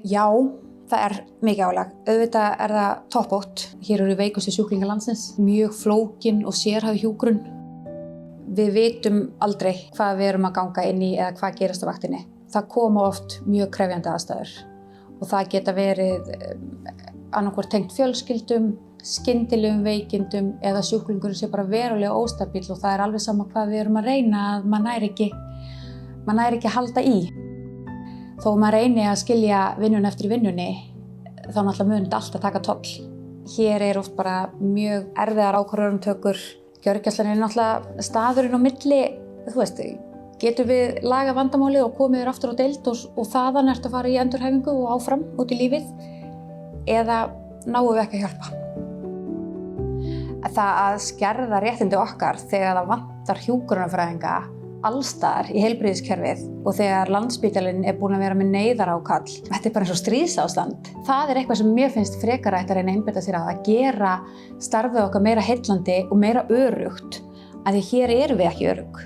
Já, það mikið álag. Auðvitað það toppótt. Hér eru veikustu sjúklingar landsins, mjög flókin og sérhæfð hjúkrun. Við vitum aldrei hvað við erum að ganga inn í eða hvað gerast á vaktinni. Það koma oft mjög krefjandi aðstæður og það geta verið annaðhvort tengt fjölskyldum, skyndilegum veikindum eða sjúklingurinn sé bara verulega óstabíll og það alveg sama hvað við erum að reyna að maður nær ekki að halda í. Þó maður reyni að skilja vinnuna eftir vinnunni, þá náttúrulega mun þetta alltaf taka toll. Hér oft bara mjög erfiðar ákvarðanatökur. Gjörgæslan náttúrulega staðurinn á milli, þú veist, getum við lagað vandamálið og komið þér aftur á deild og þaðan ertu að fara í endurhæfingu og áfram út í lífið, eða náum við ekki að hjálpa. Það að skerða réttindi okkar þegar það vantar hjúkrunarfræðinga allstaðar í heilbrigðiskerfið og þegar Landspítalinn búinn að vera með neyðarákall, þetta bara eins og stríðsástand. Það eitthvað sem mér finnst frekar ætti að reyna að einbeita sér að gera starfið okkar meira heillandi og meira öruggt, af því hér erum við ekki örugg.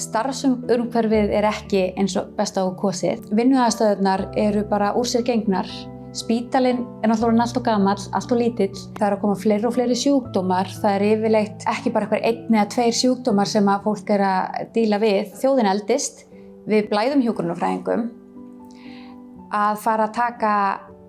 Starfsumhverfið ekki eins og best á kosið. Vinnuaðstöðurnar eru bara úr sér gengnar. Spítalinn náttúrulega allt of gamall, allt of lítill. Það að koma fleiri og fleiri sjúkdómar. Það yfirleitt ekki bara einn eða tveir sjúkdómar sem að fólk að díla við. Þjóðin eldist, við blæðum hjúkrunarfræðingum. Að fara að taka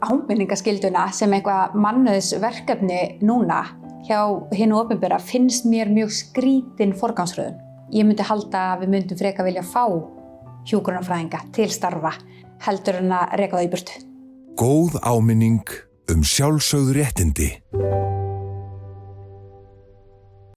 áminningaskylduna sem eitthvað mannauðsverkefni núna hjá hinu opinbera finnst mér mjög skrítin forgangsröðun. Ég myndi halda að við myndum frekar vilja fá hjúkrunarfræðinga til starfa heldur en að reka það í burtu. Góð áminning sjálfsögð réttindi.